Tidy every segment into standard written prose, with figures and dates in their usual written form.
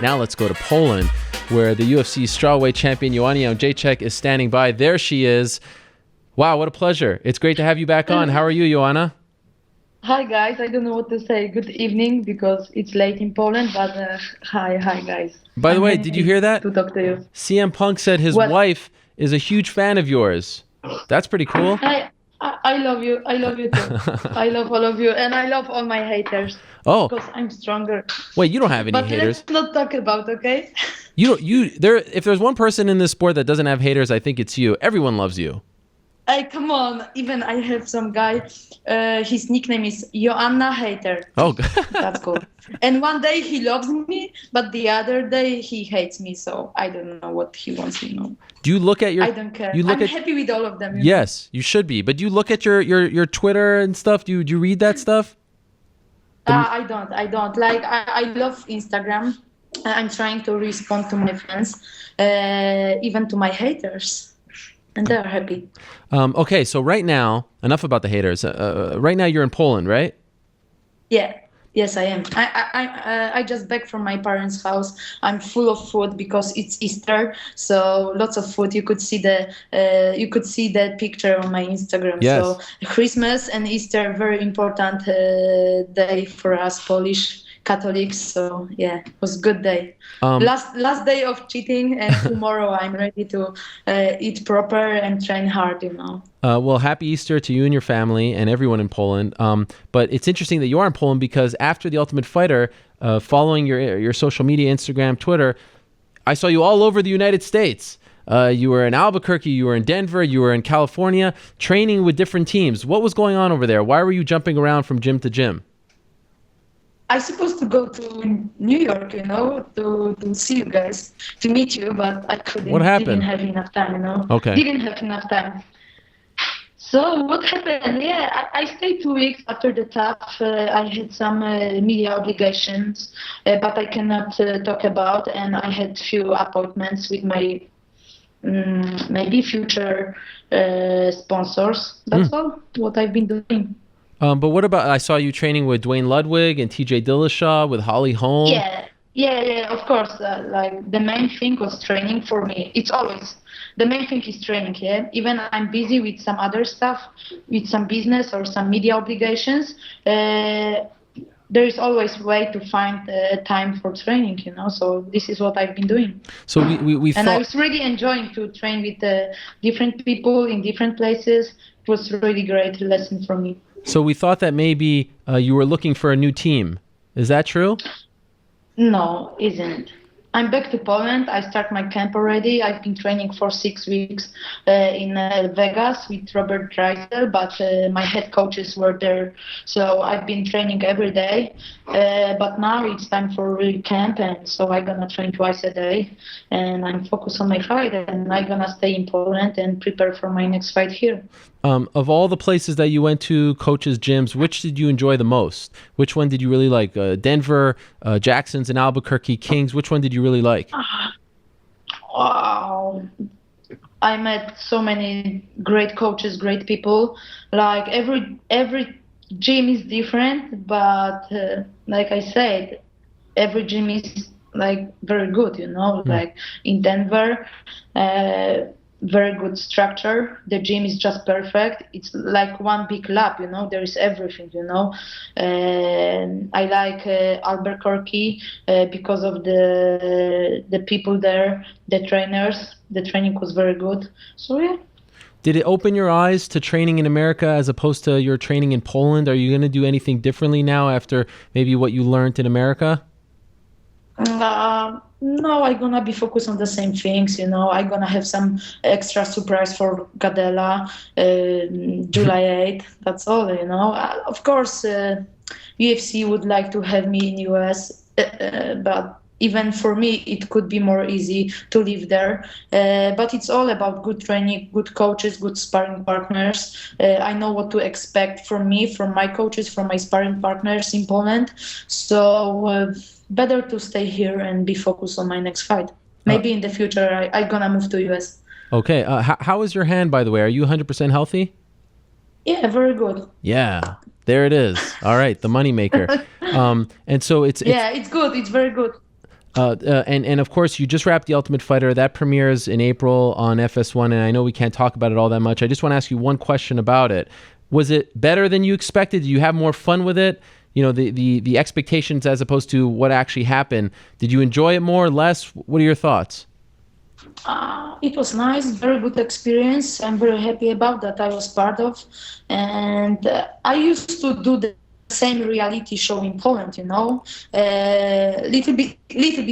Now let's go to Poland, where the UFC strawweight champion Joanna Jędrzejczyk is standing by. There she is. Wow, what a pleasure. It's great to have you back on. How are you, Joanna? Hi guys, I don't know what to say. Good evening because it's late in Poland, but hi guys. By the way, did you hear that? To talk to you. CM Punk said his wife is a huge fan of yours. That's pretty cool. I love you. I love you too. I love all of you, and I love all my haters. Oh, because I'm stronger. Wait, you don't have any but haters. Let's not talk about, okay? If there's one person in this sport that doesn't have haters, I think it's you. Everyone loves you. Hey, come on. Even I have some guy, his nickname is Joanna Hater. Oh, that's cool. And one day he loves me, but the other day he hates me. So I don't know what he wants, Do you look at your... I don't care. I'm happy with all of them. Yes, you should be. But do you look at your Twitter and stuff? Do you read that stuff? I don't. Like, I love Instagram. I'm trying to respond to my friends, even to my haters. And they're happy. Okay, so right now, enough about the haters. Right now you're in Poland, right? Yeah. Yes, I am. I just back from my parents' house. I'm full of food because it's Easter, so lots of food. You could see the picture on my Instagram. Yes. So Christmas and Easter, very important day for us Polish Catholics. So yeah, it was a good day. Last day of cheating, and tomorrow I'm ready to eat proper and train hard. Well, happy Easter to you and your family and everyone in Poland. But it's interesting that you are in Poland because after The Ultimate Fighter, following your social media, Instagram, Twitter, I saw you all over the United States. You were in Albuquerque, you were in Denver, you were in California, training with different teams. What was going on over there? Why were you jumping around from gym to gym? I supposed to go to New York, to see you guys, to meet you, but I couldn't. What happened? Didn't have enough time, Okay. Didn't have enough time. So what happened? Yeah, I stayed 2 weeks after the tough. I had some media obligations, but I cannot talk about. And I had few appointments with my maybe future sponsors. That's all what I've been doing. But what about, I saw you training with Dwayne Ludwig and TJ Dillashaw, with Holly Holm. Yeah, of course. Like the main thing was training for me. It's always, the main thing is training, yeah? Even I'm busy with some other stuff, with some business or some media obligations, there is always way to find time for training, So this is what I've been doing. So we and I was really enjoying to train with different people in different places. It was a really great lesson for me. So we thought that maybe you were looking for a new team. Is that true? No, isn't. I'm back to Poland. I start my camp already. I've been training for 6 weeks in Vegas with Robert Dreisel, but my head coaches were there. So I've been training every day. But now it's time for real camp, and so I'm going to train twice a day. And I'm focused on my fight, and I'm going to stay in Poland and prepare for my next fight here. Of all the places that you went to, coaches' gyms, which did you enjoy the most? Which one did you really like? Denver, Jackson's in Albuquerque, Kings. Which one did you really like? Wow. I met so many great coaches, great people. Like every gym is different, but like I said, every gym is like very good, Like in Denver, very good structure. The gym is just perfect. It's like one big lab, There is everything, And I like Albuquerque because of the people there, the trainers. The training was very good. So yeah. Did it open your eyes to training in America as opposed to your training in Poland? Are you going to do anything differently now after maybe what you learned in America? No, I'm going to be focused on the same things, I'm going to have some extra surprise for Gadelha, July 8th. That's all, Of course, UFC would like to have me in US, but even for me, it could be more easy to live there. But it's all about good training, good coaches, good sparring partners. I know what to expect from me, from my coaches, from my sparring partners in Poland. So better to stay here and be focused on my next fight. Maybe in the future, I'm going to move to US. Okay. How is your hand, by the way? Are you 100% healthy? Yeah, very good. Yeah, there it is. All right, the moneymaker. And so it's good. It's very good. And of course, you just wrapped The Ultimate Fighter. That premieres in April on FS1, and I know we can't talk about it all that much. I just want to ask you one question about it. Was it better than you expected? Did you have more fun with it? You know, the expectations as opposed to what actually happened. Did you enjoy it more or less? What are your thoughts? It was nice, very good experience. I'm very happy about that I was part of. And I used to do the same reality show in Poland, you know, little bit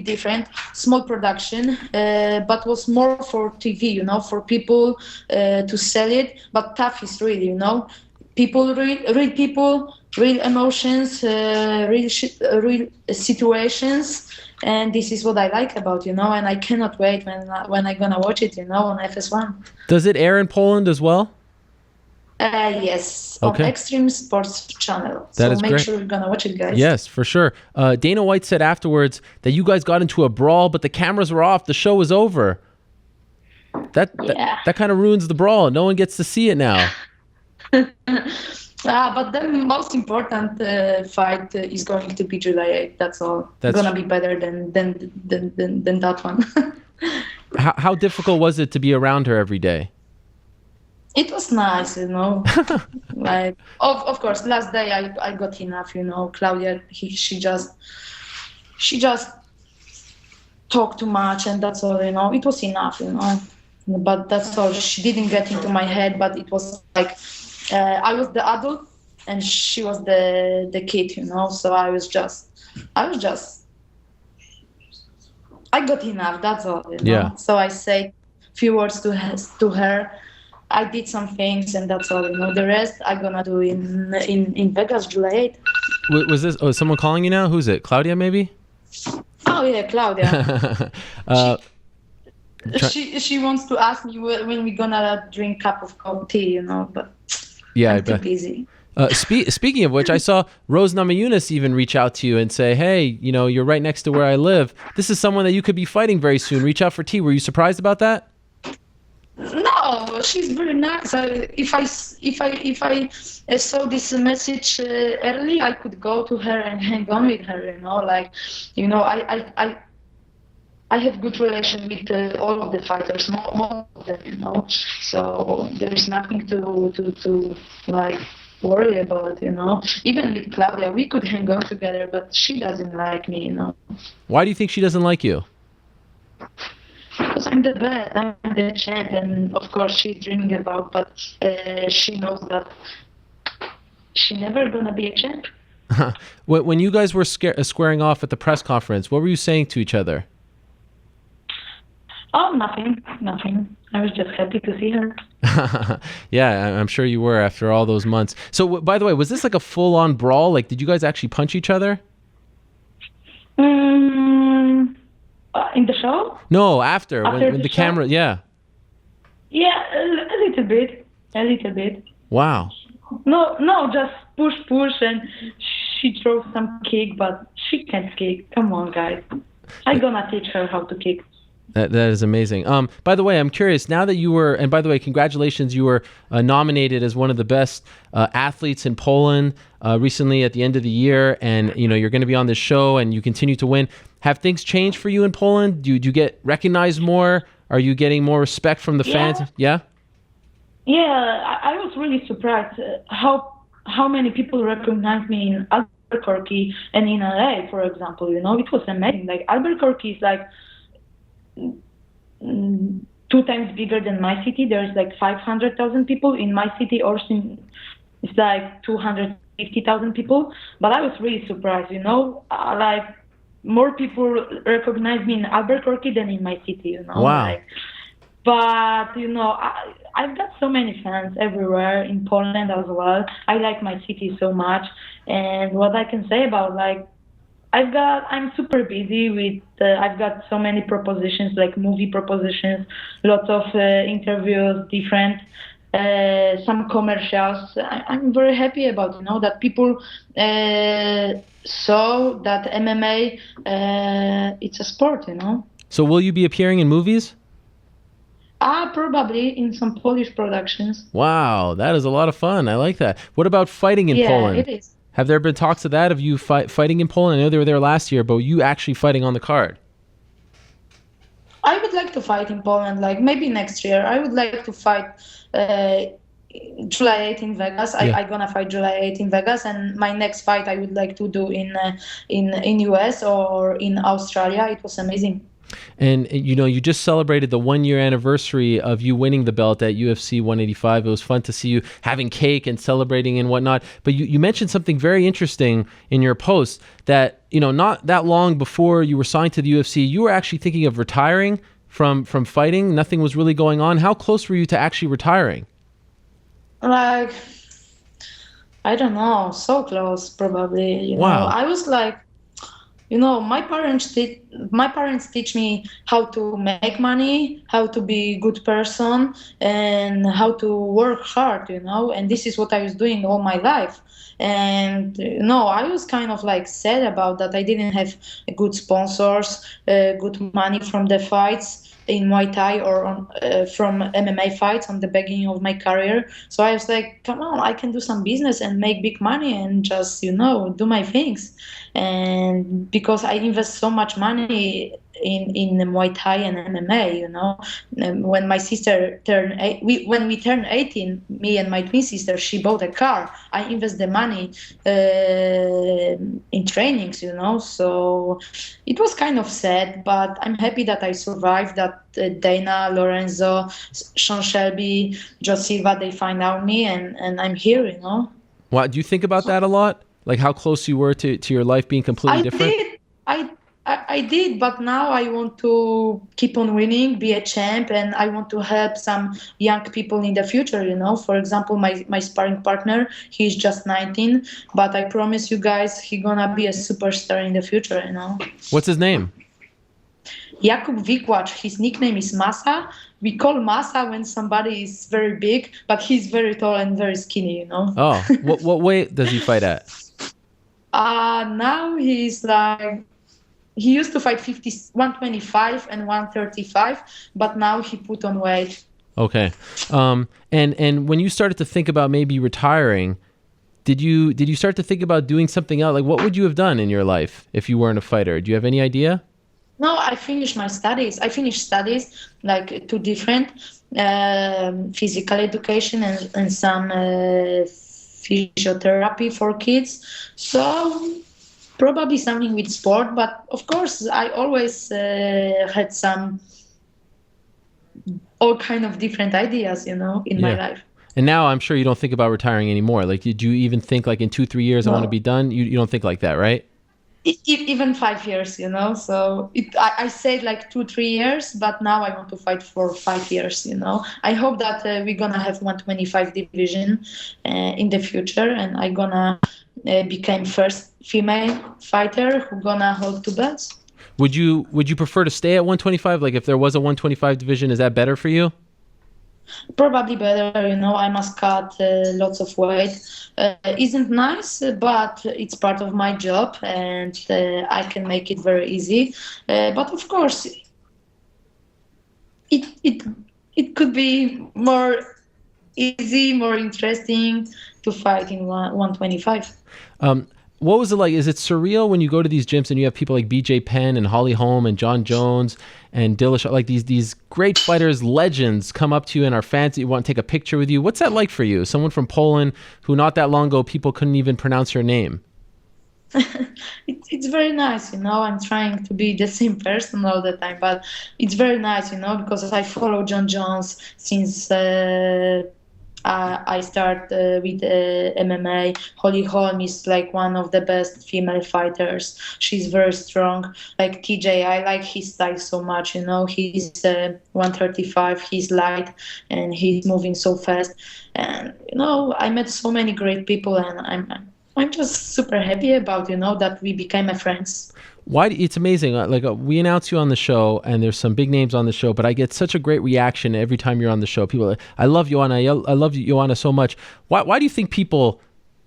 different, small production, but was more for TV, you know, for people to sell it. But tough is really, you know, people, real people, real emotions, real situations. And this is what I like about, you know, and I cannot wait when I'm gonna watch it, you know, on FS1. Does it air in Poland as well? Yes, Okay. on Extreme Sports Channel. That so is make great. sure you're gonna watch it, guys. Yes, for sure. Dana White said afterwards that you guys got into a brawl, but the cameras were off. The show was over. That kind of ruins the brawl. No one gets to see it now. But the most important fight is going to be July 8th. That's all. It's gonna be better than that one. How difficult was it to be around her every day? It was nice, you know. Like, of course, last day I got enough, you know. Claudia, she just talked too much, and that's all, you know. It was enough, you know. But that's all. She didn't get into my head, but it was like I was the adult and she was the kid, you know. So I got enough. That's all, you know? Yeah. So I say few words to her. I did some things, and that's all, you know. The rest I'm gonna do in Vegas, July 8th. Was this? Oh, is someone calling you now? Who's it? Claudia, maybe? Oh yeah, Claudia. She wants to ask me when we're gonna drink cup of cold tea, you know. But yeah, I'm too busy. Speaking of which, I saw Rose Namajunas even reach out to you and say, "Hey, you know, you're right next to where I live. This is someone that you could be fighting very soon. Reach out for tea." Were you surprised about that? No, she's very nice. If I saw this message early, I could go to her and hang on with her. You know, like, you know, I have good relation with all of the fighters, most of them. You know, so there is nothing to like worry about. You know, even with Claudia, we could hang on together, but she doesn't like me. You know. Why do you think she doesn't like you? Because I'm the best, I'm the champ, and of course she's dreaming about, but she knows that she's never gonna be a champ. When you guys were squaring off at the press conference, what were you saying to each other? Oh, nothing. I was just happy to see her. Yeah, I'm sure you were after all those months. So, by the way, was this like a full-on brawl? Like, did you guys actually punch each other? In the show? No, after when the camera, yeah. Yeah, a little bit. Wow. No, just push, and she throws some kick, but she can't kick. Come on, guys. I'm gonna teach her how to kick. That is amazing. By the way, I'm curious, now that you were, and by the way, congratulations, you were nominated as one of the best athletes in Poland recently at the end of the year, and you know you're going to be on this show, and you continue to win. Have things changed for you in Poland? Do you get recognized more? Are you getting more respect from the fans? Yeah. Yeah, I was really surprised how many people recognize me in Albuquerque and in LA, for example. You know, it was amazing. Like Albuquerque is like 2 times bigger than my city. There's like 500,000 people. In my city, Austin, it's like 250,000 people. But I was really surprised, you know, like more people recognize me in Albuquerque than in my city, you know. Wow. Like, but, you know, I've got so many fans everywhere in Poland as well. I like my city so much. And what I can say about, like, I'm super busy with, I've got so many propositions, like movie propositions, lots of interviews, different, some commercials. I'm very happy about, you know, that people saw that MMA, it's a sport, you know. So will you be appearing in movies? Probably in some Polish productions. Wow, that is a lot of fun. I like that. What about fighting in Poland? Yeah, it is. Have there been talks of that, of you fighting in Poland? I know they were there last year, but you actually fighting on the card? I would like to fight in Poland, like maybe next year. I would like to fight July 8 in Vegas. I gonna fight July 8 in Vegas, and my next fight I would like to do in US or in Australia. It was amazing. And you just celebrated the 1 year anniversary of you winning the belt at UFC 185. It was fun to see you having cake and celebrating and whatnot. But you mentioned something very interesting in your post that, not that long before you were signed to the UFC, you were actually thinking of retiring from fighting. Nothing was really going on. How close were you to actually retiring? Like, I don't know, so close probably. Wow. I was like, my parents teach me how to make money, how to be a good person, and how to work hard, and this is what I was doing all my life. And I was kind of like sad about that. I didn't have good sponsors, good money from the fights in Muay Thai or from MMA fights on the beginning of my career. So I was like, come on, I can do some business and make big money and just, do my things. And because I invest so much money in Muay Thai and MMA, and when my sister when we turned 18, me and my twin sister, she bought a car. I invest the money in trainings, so it was kind of sad, but I'm happy that I survived, that Dana, Lorenzo, Sean Shelby, Joe Silva, they find out me, and I'm here, Wow, do you think about that a lot? Like how close you were to your life being completely different? I did, but now I want to keep on winning, be a champ, and I want to help some young people in the future, For example, my sparring partner, he's just 19, but I promise you guys, he's gonna be a superstar in the future, What's his name? Jakub Wikłacz, his nickname is Masa. We call Masa when somebody is very big, but he's very tall and very skinny, Oh, what weight does he fight at? Now he's like, he used to fight 125 and 135, but now he put on weight. Okay. And when you started to think about maybe retiring, did you start to think about doing something else? Like what would you have done in your life if you weren't a fighter? Do you have any idea? No, I finished my studies. I finished studies, like two different, physical education and some physiotherapy for kids. So probably something with sport, but of course I always had all kind of different ideas, in my life. And now I'm sure you don't think about retiring anymore. Like, did you even think like in 2-3 years I want to be done? You don't think like that, right? Even 5 years, So I said like 2-3 years, but now I want to fight for 5 years, I hope that we're gonna have 125 division in the future, and I gonna become first female fighter who gonna hold 2 belts. Would you prefer to stay at 125? Like if there was a 125 division, is that better for you? Probably better, I must cut lots of weight. Isn't nice, but it's part of my job, and I can make it very easy. But of course, it could be more easy, more interesting to fight in 125. What was it like? Is it surreal when you go to these gyms and you have people like BJ Penn and Holly Holm and John Jones and Dillashaw, like these great fighters, legends come up to you and are fans that you want to take a picture with you? What's that like for you? Someone from Poland who not that long ago people couldn't even pronounce your name. It's very nice, I'm trying to be the same person all the time, but it's very nice, because I follow John Jones since I start with MMA. Holly Holm is like one of the best female fighters. She's very strong. Like TJ, I like his style so much. He's 135. He's light and he's moving so fast. And I met so many great people, and I'm just super happy about that we became friends. It's amazing. We announce you on the show, and there's some big names on the show, but I get such a great reaction every time you're on the show. People are like, I love Joanna. I love Joanna so much. Why do you think people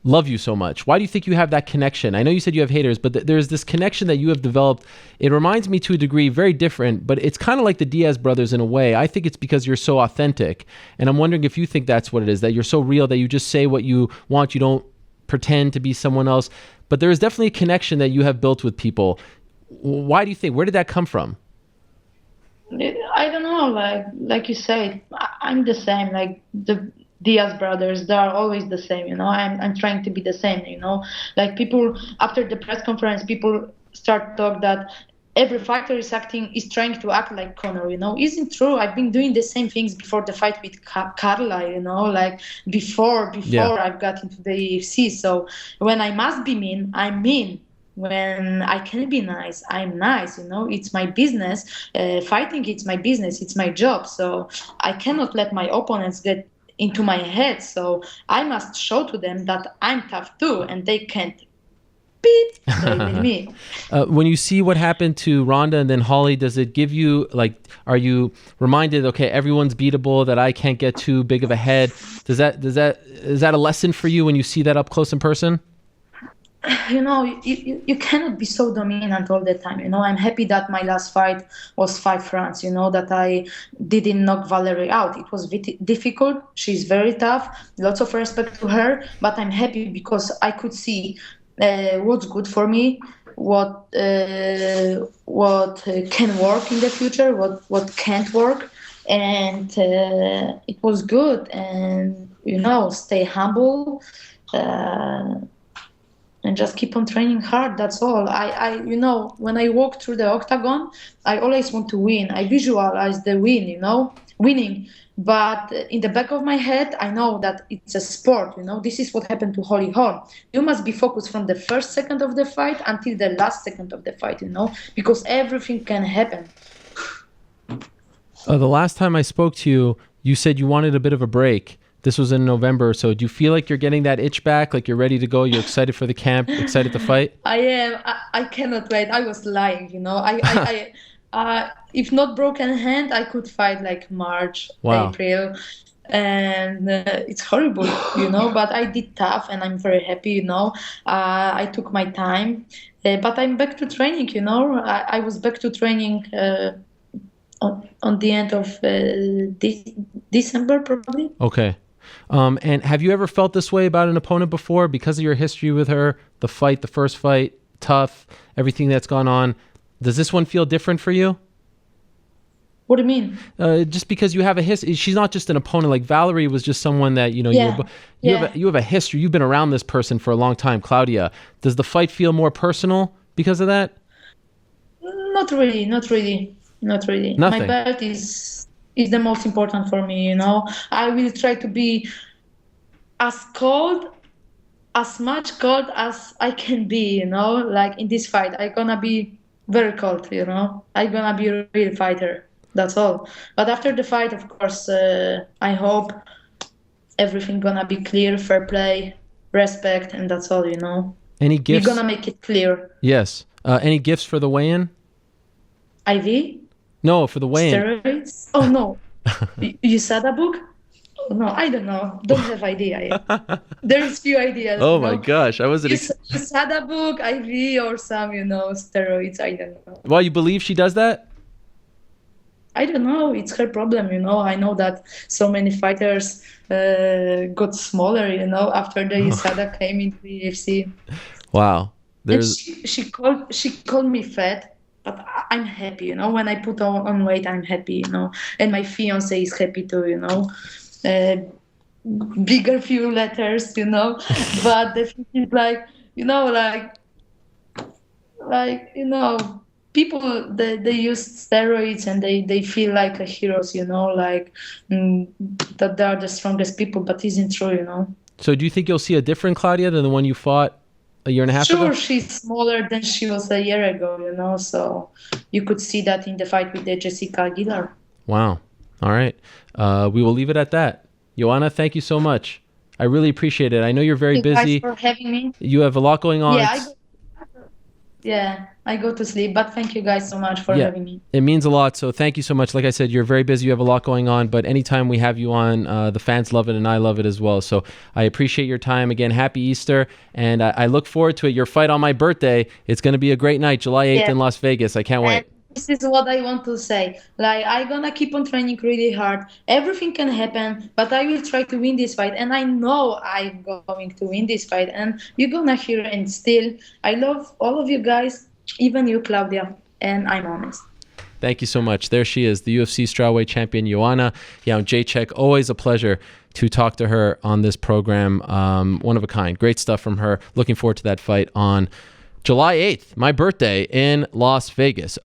love you so much? Why do you think you have that connection? I know you said you have haters, but there's this connection that you have developed. It reminds me to a degree, very different, but it's kind of like the Diaz brothers in a way. I think it's because you're so authentic, and I'm wondering if you think that's what it is, that you're so real, that you just say what you want. You don't pretend to be someone else. But there is definitely a connection that you have built with people. Why do you think? Where did that come from? I don't know, like you said, I'm the same. Like the Diaz brothers, they are always the same. I'm trying to be the same. Like people after the press conference, people start talk that every fighter is trying to act like Conor. Isn't true. I've been doing the same things before the fight with Carla. Like before Yeah. I've got into the UFC. So when I must be mean, I'm mean. When I can be nice, I'm nice. It's my business. Fighting, it's my business. It's my job. So I cannot let my opponents get into my head. So I must show to them that I'm tough too, and they can't beat me. When you see what happened to Ronda and then Holly, does it give you are you reminded, okay, everyone's beatable, that I can't get too big of a head? Is that a lesson for you when you see that up close in person? You cannot be so dominant all the time. I'm happy that my last fight was 5 rounds, that I didn't knock Valerie out. It was difficult. She's very tough. Lots of respect to her. But I'm happy because I could see what's good for me, what can work in the future, what can't work. And it was good. And, stay humble. And just keep on training hard. That's all. When I walk through the octagon, I always want to win. I visualize the winning. But in the back of my head, I know that it's a sport. This is what happened to Holly Holm. You must be focused from the first second of the fight until the last second of the fight. Because everything can happen. The last time I spoke to you, you said you wanted a bit of a break. This was in November, so do you feel like you're getting that itch back, like you're ready to go, you're excited for the camp, excited to fight? I am. I cannot wait. I was lying, if not broken hand, I could fight like March, April, and it's horrible, but I did tough and I'm very happy, I took my time, but I'm back to training, I was back to training on the end of December, probably. Okay. And have you ever felt this way about an opponent before because of your history with her, the first fight, tough, everything that's gone on? Does this one feel different for you? What do you mean? Just because you have a history. She's not just an opponent. Like Valerie was just someone that, you have a history. You've been around this person for a long time, Claudia. Does the fight feel more personal because of that? Not really. Nothing. My belt is the most important for me, I will try to be as much cold as I can be, like in this fight. I'm gonna be very cold, I'm gonna be a real fighter. That's all. But after the fight, of course, I hope everything gonna be clear, fair play, respect, and that's all, Any gifts? You're gonna make it clear. Yes. Any gifts for the weigh-in? IV? No, for the weigh-in. Steroids? Oh, no. You said a book? Oh, no, I don't know. Don't have idea yet. There's few ideas. Oh my gosh, I wasn't. You said a book, IV, or some, steroids. I don't know. Well, you believe she does that? I don't know. It's her problem, I know that so many fighters got smaller, after the USADA came into the UFC. Wow. She called me fat. But I'm happy, when I put on weight, I'm happy, and my fiance is happy too, bigger few letters, but the thing is people, they use steroids and they feel like heroes, that they are the strongest people, but isn't true, So do you think you'll see a different Claudia than the one you fought a year and a half ago? Sure, she's smaller than she was a year ago, so you could see that in the fight with Jessica Aguilar. Wow. All right. We will leave it at that. Joanna, thank you so much. I really appreciate it. I know you're very busy. Thanks for having me. You have a lot going on. I go to sleep, but thank you guys so much for having me. It means a lot, so thank you so much. Like I said, you're very busy, you have a lot going on, but anytime we have you on, the fans love it and I love it as well. So I appreciate your time. Again, happy Easter, and I look forward to it. Your fight on my birthday, it's going to be a great night, July 8th in Las Vegas. I can't wait. This is what I want to say. I'm gonna keep on training really hard. Everything can happen, but I will try to win this fight. And I know I'm going to win this fight. And you're gonna hear, and still, I love all of you guys, even you, Claudia. And I'm honest. Thank you so much. There she is, the UFC strawweight champion, Joanna Jędrzejczyk. Always a pleasure to talk to her on this program. One of a kind. Great stuff from her. Looking forward to that fight on July 8th, my birthday, in Las Vegas.